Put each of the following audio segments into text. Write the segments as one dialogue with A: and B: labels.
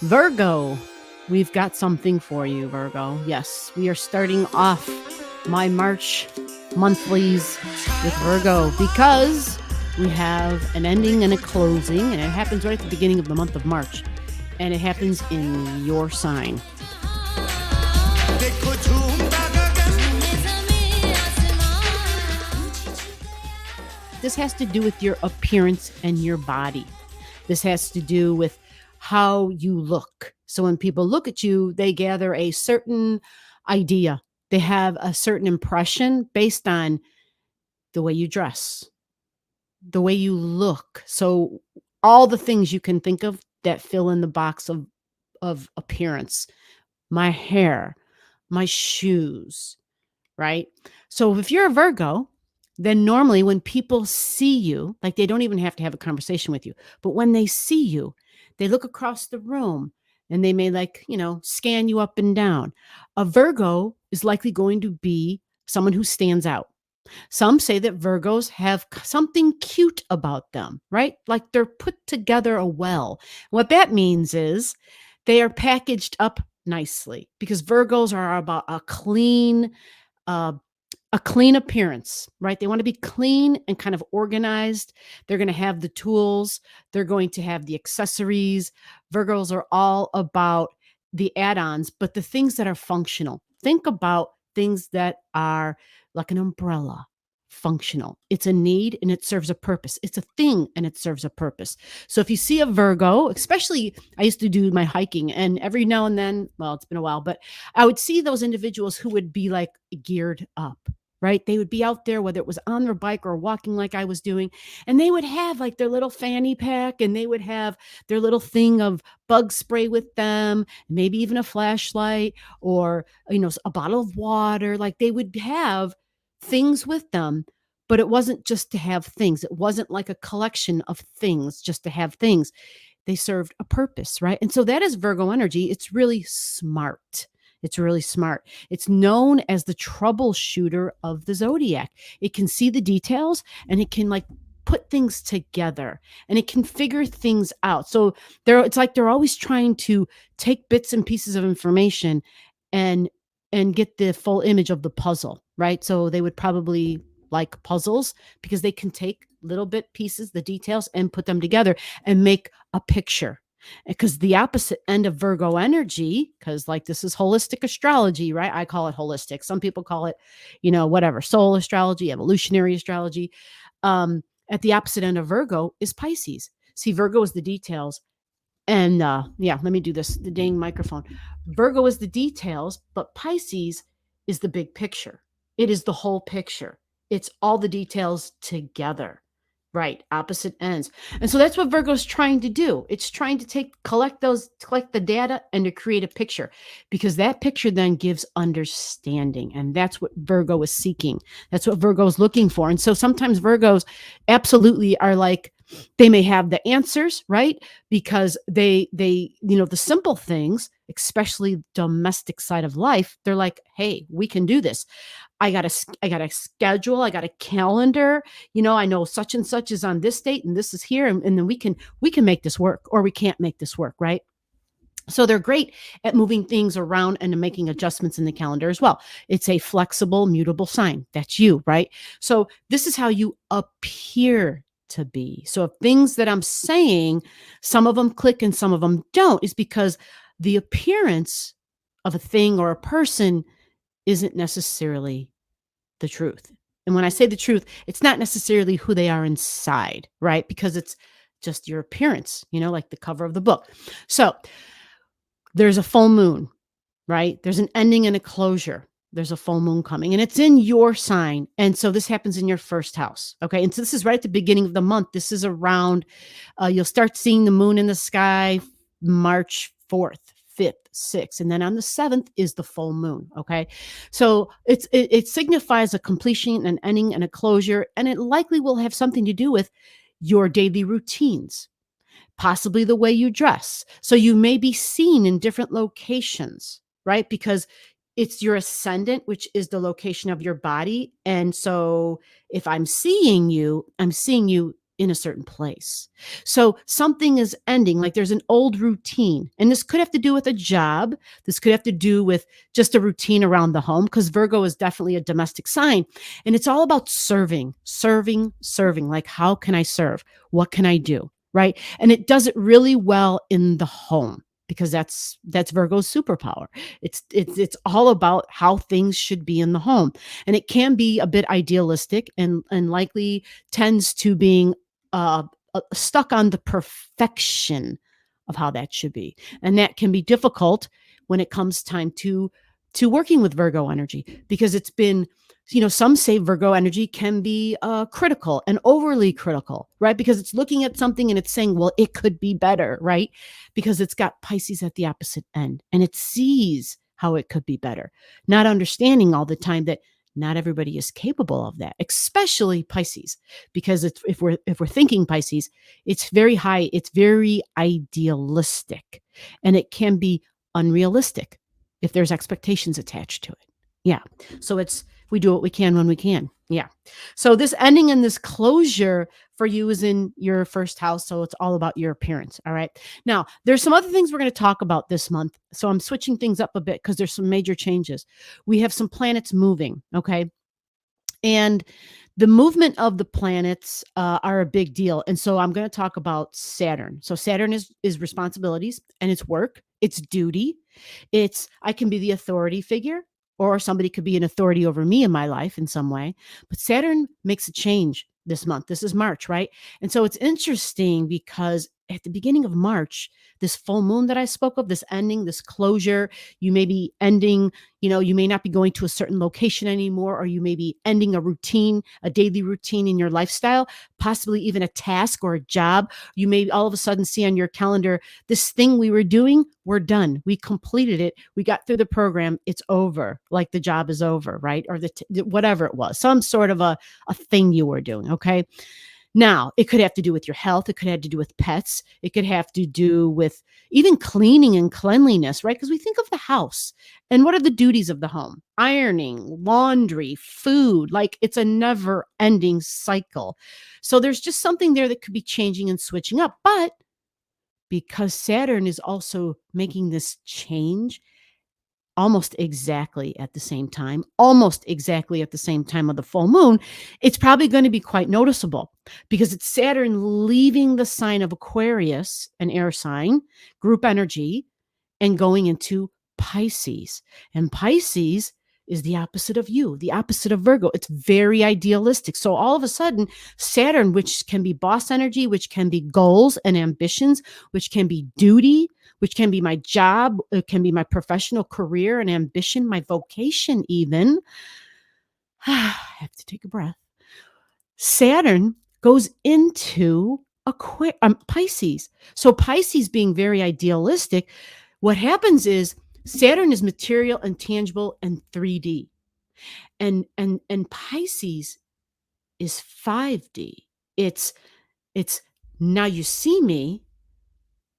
A: Virgo, we've got something for you, Virgo. Yes, we are starting off my March monthlies with Virgo because we have an ending and a closing, and it happens right at the beginning of the month of March, and it happens in your sign. This has to do with your appearance and your body. This has to do with how you look. So when people look at you, they gather a certain idea. They have a certain impression based on the way you dress, the way you look. So all the things you can think of that fill in the box of appearance. My hair, my shoes, right? So if you're a Virgo, then normally when people see you, like they don't even have to have a conversation with you, but when they see you, they look across the room and they may scan you up and down. A Virgo is likely going to be someone who stands out. Some say that Virgos have something cute about them, right? Like they're put together well. What that means is they are packaged up nicely because Virgos are about uh, a clean appearance, right? They want to be clean and kind of organized. They're going to have the tools. They're going to have the accessories. Virgos are all about the add-ons, but the things that are functional. Think about things that are like an umbrella, functional. It's a need and it serves a purpose. It's a thing and it serves a purpose. So if you see a Virgo, especially I used to do my hiking, and every now and then, well, it's been a while, but I would see those individuals who would be like geared up, right? They would be out there, whether it was on their bike or walking like I was doing, and they would have like their little fanny pack and they would have their little thing of bug spray with them, maybe even a flashlight or, a bottle of water. Like they would have things with them, but it wasn't just to have things. It wasn't like a collection of things just to have things. They served a purpose, right? And so that is Virgo energy. It's really smart. It's really smart. It's known as the troubleshooter of the zodiac. It can see the details and it can put things together and it can figure things out. So it's like they're always trying to take bits and pieces of information and get the full image of the puzzle, right? So they would probably like puzzles because they can take little bit pieces, the details, and put them together and make a picture. Because the opposite end of Virgo energy, because this is holistic astrology, right? I call it holistic. Some people call it, whatever, soul astrology, evolutionary astrology. At the opposite end of Virgo is Pisces. See, Virgo is the details. And let me do this, the dang microphone. Virgo is the details, but Pisces is the big picture. It is the whole picture. It's all the details together, right? Opposite ends. And so that's what Virgo's trying to do. It's trying to collect the data and to create a picture, because that picture then gives understanding. And that's what Virgo is seeking. That's what Virgo is looking for. And so sometimes Virgos absolutely are they may have the answers, right? Because they the simple things, especially domestic side of life, they're like, hey, we can do this. I got a schedule. I got a calendar. I know such and such is on this date and this is here. And then we can make this work, or we can't make this work, right? So they're great at moving things around and making adjustments in the calendar as well. It's a flexible, mutable sign. That's you, right? So this is how you appear to be. So if things that I'm saying, some of them click and some of them don't, is because the appearance of a thing or a person isn't necessarily the truth. And when I say the truth, it's not necessarily who they are inside, right? Because it's just your appearance, like the cover of the book. So there's a full moon, right? There's an ending and a closure. There's a full moon coming and it's in your sign. And so this happens in your first house. Okay. And so this is right at the beginning of the month. This is around, you'll start seeing the moon in the sky March 4th, 5th, 6th. And then on the 7th is the full moon. Okay. So it signifies a completion, an ending, and a closure. And it likely will have something to do with your daily routines, possibly the way you dress. So you may be seen in different locations, right? Because it's your ascendant, which is the location of your body. And so if I'm seeing you in a certain place. So something is ending, like there's an old routine. And this could have to do with a job. This could have to do with just a routine around the home, because Virgo is definitely a domestic sign. And it's all about serving, serving, serving. Like, how can I serve? What can I do? Right. And it does it really well in the home, because that's Virgo's superpower. It's all about how things should be in the home. And it can be a bit idealistic, and likely tends to being uh, stuck on the perfection of how that should be. And that can be difficult when it comes time to working with Virgo energy, because it's been, some say Virgo energy can be critical and overly critical, right? Because it's looking at something and it's saying, well, it could be better, right? Because it's got Pisces at the opposite end, and it sees how it could be better, not understanding all the time that not everybody is capable of that, especially Pisces, because if we're thinking Pisces, it's very high, it's very idealistic, and it can be unrealistic if there's expectations attached to it. Yeah. So we do what we can when we can. Yeah. So this ending and this closure for you is in your first house. So it's all about your appearance. All right. Now, there's some other things we're going to talk about this month. So I'm switching things up a bit because there's some major changes. We have some planets moving. Okay. And the movement of the planets are a big deal. And so I'm going to talk about Saturn. So Saturn is responsibilities, and it's work, it's duty. I can be the authority figure, or somebody could be an authority over me in my life in some way. But Saturn makes a change this month. This is March, right? And so it's interesting because at the beginning of March, this full moon that I spoke of, this ending, this closure, you may be ending, you may not be going to a certain location anymore, or you may be ending a routine, a daily routine in your lifestyle, possibly even a task or a job. You may all of a sudden see on your calendar, this thing we were doing, we're done. We completed it. We got through the program. It's over. Like the job is over, right? Or whatever it was, some sort of a thing you were doing. Okay. Now, it could have to do with your health. It could have to do with pets. It could have to do with even cleaning and cleanliness, right? Because we think of the house, and what are the duties of the home? Ironing, laundry, food. Like, it's a never ending cycle. So there's just something there that could be changing and switching up. But because Saturn is also making this change almost exactly at the same time, of the full moon, it's probably going to be quite noticeable, because it's Saturn leaving the sign of Aquarius, an air sign, group energy, and going into Pisces. And Pisces is the opposite of you, the opposite of Virgo. It's very idealistic. So all of a sudden, Saturn, which can be boss energy, which can be goals and ambitions, which can be duty, which can be my job, it can be my professional career and ambition, my vocation even. I have to take a breath. Saturn goes into Pisces. So Pisces being very idealistic, what happens is Saturn is material and tangible and 3D. And Pisces is 5D. It's now you see me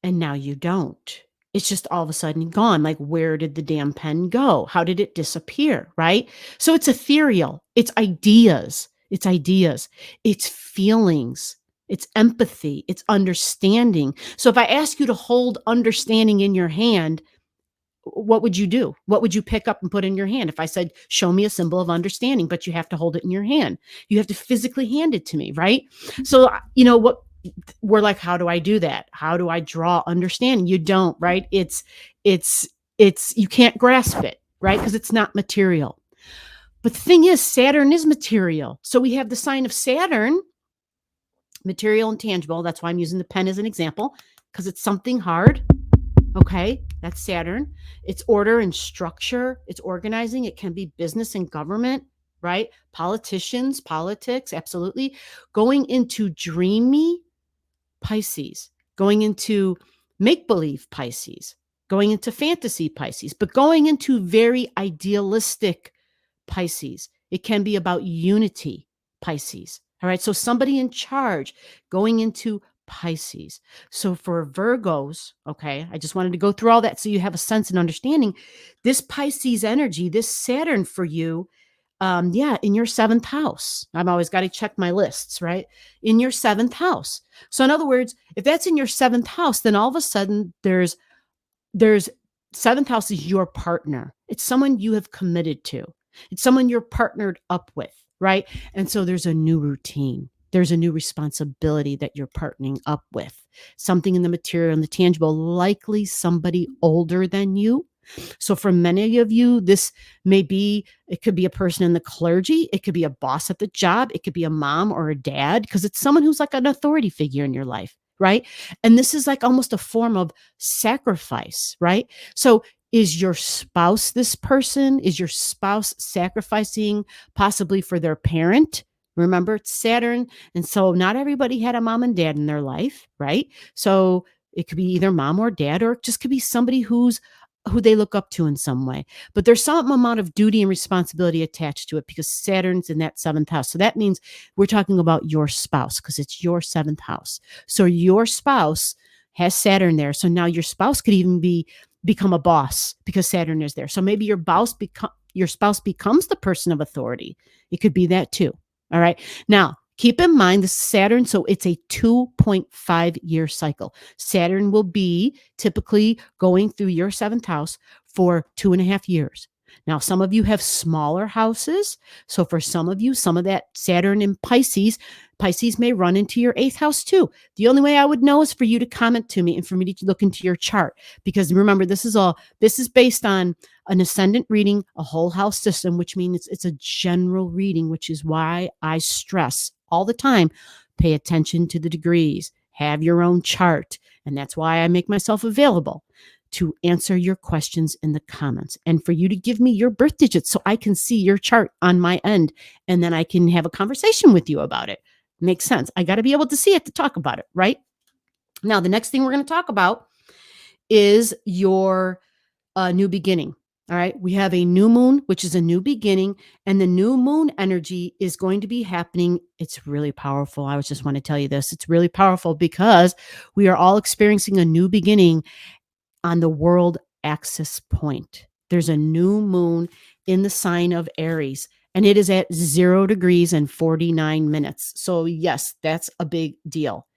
A: and now you don't. It's just all of a sudden gone. Like, where did the damn pen go? How did it disappear? Right? So it's ethereal. It's ideas. It's feelings. It's empathy. It's understanding. So if I ask you to hold understanding in your hand, what would you do? What would you pick up and put in your hand? If I said, show me a symbol of understanding, but you have to hold it in your hand. You have to physically hand it to me, right? So, what we're like, how do I do that? How do I draw understanding? You don't, right? It's you can't grasp it, right? Because it's not material. But the thing is, Saturn is material. So we have the sign of Saturn, material and tangible. That's why I'm using the pen as an example, because it's something hard. Okay, that's Saturn. It's order and structure. It's organizing. It can be business and government, right? Politicians, politics, absolutely. Going into dreamy Pisces, going into make-believe Pisces, going into fantasy Pisces, but going into very idealistic Pisces. It can be about unity Pisces. All right, so somebody in charge, going into Pisces. So for Virgos, okay, I just wanted to go through all that so you have a sense and understanding. This Pisces energy, this Saturn for you, Yeah, in your seventh house. I've always got to check my lists, right? In your seventh house. So in other words, if that's in your seventh house, then all of a sudden there's seventh house is your partner. It's someone you have committed to. It's someone you're partnered up with, right? And so there's a new routine. There's a new responsibility that you're partnering up with. Something in the material and the tangible, likely somebody older than you. So for many of you, this may be, it could be a person in the clergy. It could be a boss at the job. It could be a mom or a dad, because it's someone who's like an authority figure in your life, right? And this is like almost a form of sacrifice, right? So is your spouse this person? Is your spouse sacrificing possibly for their parent? Remember, it's Saturn. And so not everybody had a mom and dad in their life, right? So it could be either mom or dad, or it just could be somebody who they look up to in some way. But there's some amount of duty and responsibility attached to it because Saturn's in that seventh house. So that means we're talking about your spouse because it's your seventh house. So your spouse has Saturn there. So now your spouse could even become a boss because Saturn is there. So maybe your spouse becomes the person of authority. It could be that too. All right. Now, keep in mind this is Saturn, so it's a 2.5-year cycle. Saturn will be typically going through your seventh house for 2.5 years. Now, some of you have smaller houses. So for some of you, some of that Saturn in Pisces may run into your eighth house too. The only way I would know is for you to comment to me and for me to look into your chart. Because remember, this is based on an ascendant reading, a whole house system, which means it's a general reading, which is why I stress all the time, pay attention to the degrees, have your own chart. And that's why I make myself available to answer your questions in the comments and for you to give me your birth digits so I can see your chart on my end. And then I can have a conversation with you about it. Makes sense. I got to be able to see it to talk about it, right? Now, the next thing we're going to talk about is your new beginning. All right. We have a new moon, which is a new beginning, and the new moon energy is going to be happening. It's really powerful. I just want to tell you this. It's really powerful because we are all experiencing a new beginning on the world axis point. There's a new moon in the sign of Aries, and it is at 0 degrees and 49 minutes. So yes, that's a big deal.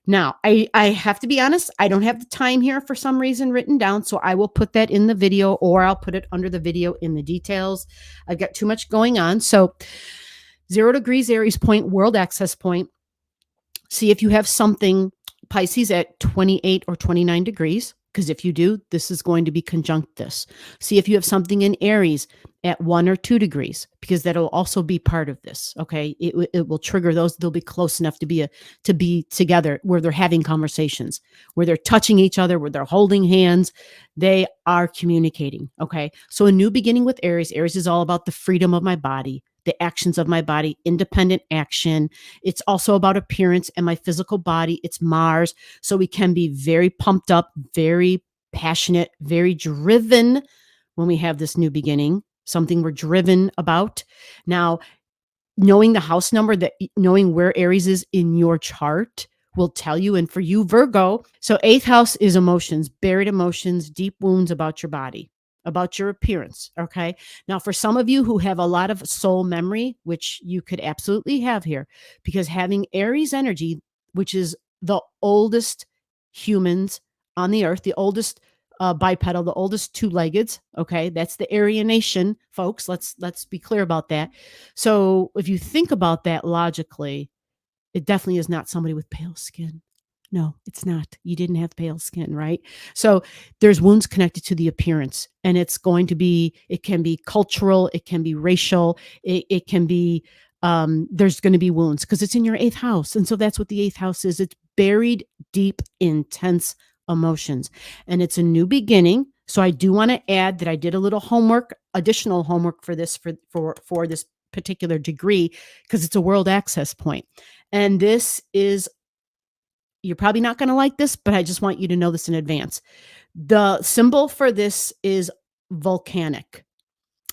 A: Now, I have to be honest, I don't have the time here for some reason written down, so I will put that in the video or I'll put it under the video in the details. I've got too much going on. So 0 degrees Aries point, world access point. See if you have something Pisces at 28 or 29 degrees, because if you do, this is going to be conjunct this. See if you have something in Aries at 1 or 2 degrees, because that'll also be part of this. Okay. It will trigger those. They'll be close enough to be together where they're having conversations, where they're touching each other, where they're holding hands. They are communicating. Okay. So a new beginning with Aries. Aries is all about the freedom of my body, the actions of my body, independent action. It's also about appearance and my physical body. It's Mars. So we can be very pumped up, very passionate, very driven when we have this new beginning, something we're driven about. Now, knowing the house number, knowing where Aries is in your chart will tell you. And for you, Virgo, so 8th house is emotions, buried emotions, deep wounds about your body, about your appearance. Okay. Now, for some of you who have a lot of soul memory, which you could absolutely have here, because having Aries energy, which is the oldest humans on the earth, the oldest bipedal, the oldest two-leggeds. Okay. That's the Aryan nation, folks. Let's be clear about that. So if you think about that logically, it definitely is not somebody with pale skin. No, it's not. You didn't have pale skin, right? So there's wounds connected to the appearance, and it can be cultural, it can be racial, it can be, there's going to be wounds because it's in your 8th house. And so that's what the 8th house is. It's buried deep, intense emotions, and it's a new beginning. So I do want to add that I did a little additional homework for this, for this particular degree, because it's a world access point. And this is, you're probably not going to like this, but I just want you to know this in advance. The symbol for this is volcanic.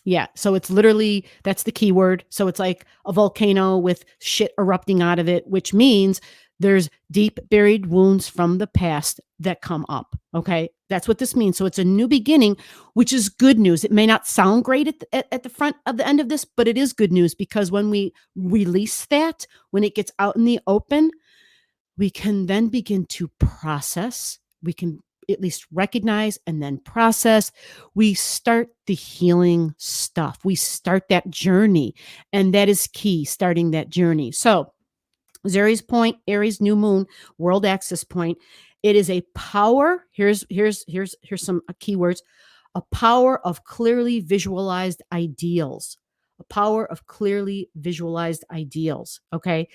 A: Yeah. So it's literally, that's the key word. So it's like a volcano with shit erupting out of it, which means there's deep buried wounds from the past that come up. Okay. That's what this means. So it's a new beginning, which is good news. It may not sound great at the front of the end of this, but it is good news because when we release that, when it gets out in the open, we can then begin to process. We can at least recognize and then process. We start the healing stuff. We start that journey. And that is key, starting that journey. So Aries point, Aries new moon, world axis point. It is a power. Here's some keywords. A power of clearly visualized ideals. A power of clearly visualized ideals. Okay.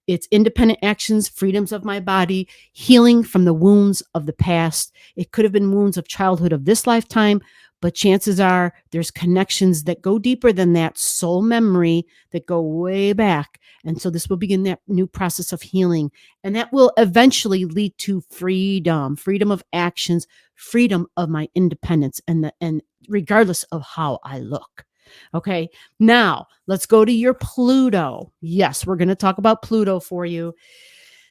A: It's independent actions, freedoms of my body, healing from the wounds of the past. It could have been wounds of childhood of this lifetime, but chances are there's connections that go deeper than that, soul memory that go way back. And so this will begin that new process of healing. And that will eventually lead to freedom, freedom of actions, freedom of my independence, and regardless of how I look. Okay. Now let's go to your Pluto. Yes, we're going to talk about Pluto for you.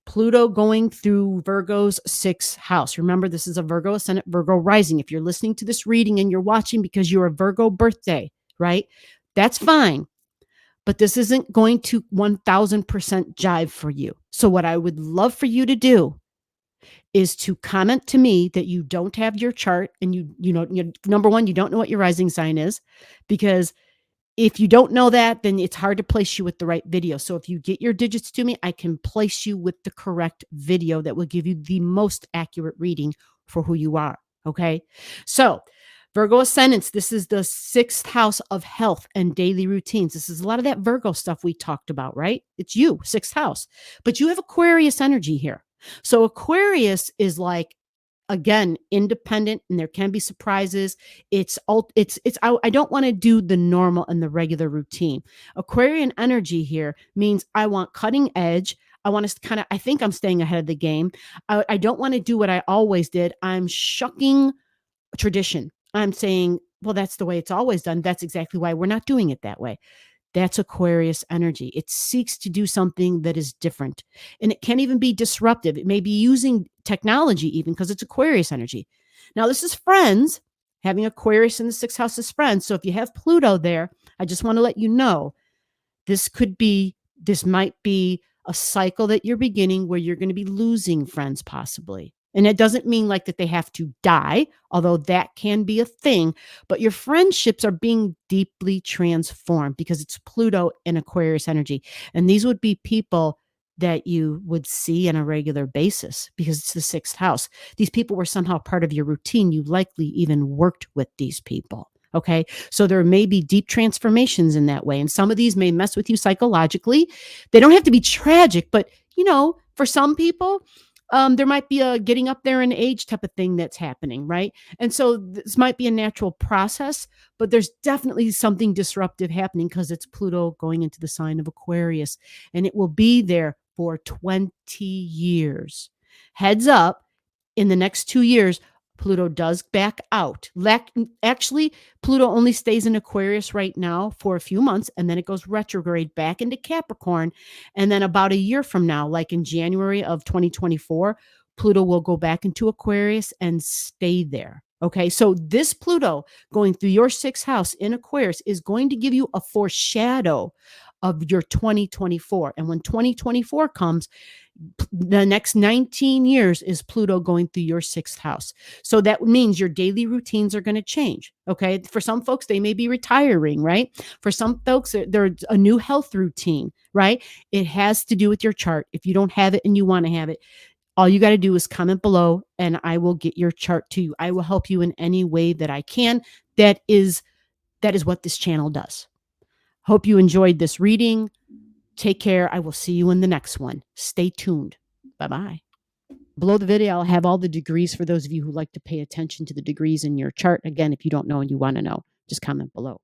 A: Pluto going through Virgo's sixth house. Remember, this is a Virgo ascendant, Virgo rising. If you're listening to this reading and you're watching because you're a Virgo birthday, right? That's fine. But this isn't going to 1000% jive for you. So what I would love for you to do is to comment to me that you don't have your chart and you know, number one, you don't know what your rising sign is, because if you don't know that, then it's hard to place you with the right video. So if you get your digits to me, I can place you with the correct video that will give you the most accurate reading for who you are. Okay. So Virgo ascendants, this is the sixth house of health and daily routines. This is a lot of that Virgo stuff we talked about, right? It's you, sixth house, but you have Aquarius energy here. So Aquarius is like, again, independent, and there can be surprises. I don't want to do the normal and the regular routine. Aquarian energy here means I want cutting edge. I want to I think I'm staying ahead of the game. I don't want to do what I always did. I'm shucking tradition. I'm saying, well, that's the way it's always done. That's exactly why we're not doing it that way. That's Aquarius energy. It seeks to do something that is different. And it can even be disruptive. It may be using technology even because it's Aquarius energy. Now, this is friends. Having Aquarius in the sixth house is friends. So if you have Pluto there, I just want to let you know this might be a cycle that you're beginning where you're going to be losing friends possibly. And it doesn't mean like that they have to die, although that can be a thing, but your friendships are being deeply transformed because it's Pluto and Aquarius energy. And these would be people that you would see on a regular basis because it's the sixth house. These people were somehow part of your routine. You likely even worked with these people. Okay. So there may be deep transformations in that way. And some of these may mess with you psychologically. They don't have to be tragic, but for some people, there might be a getting up there in age type of thing that's happening, right? And so this might be a natural process, but there's definitely something disruptive happening because it's Pluto going into the sign of Aquarius, and it will be there for 20 years. Heads up, in the next 2 years, Pluto does back out. Actually, Pluto only stays in Aquarius right now for a few months, and then it goes retrograde back into Capricorn. And then about a year from now, like in January of 2024, Pluto will go back into Aquarius and stay there. Okay, so this Pluto going through your sixth house in Aquarius is going to give you a foreshadow of your 2024. And when 2024 comes, the next 19 years is Pluto going through your sixth house. So that means your daily routines are going to change. Okay. For some folks, they may be retiring, right? For some folks, there's a new health routine, right? It has to do with your chart. If you don't have it and you want to have it, all you got to do is comment below and I will get your chart to you. I will help you in any way that I can. That is what this channel does. Hope you enjoyed this reading. Take care. I will see you in the next one. Stay tuned. Bye-bye. Below the video, I'll have all the degrees for those of you who like to pay attention to the degrees in your chart. Again, if you don't know and you want to know, just comment below.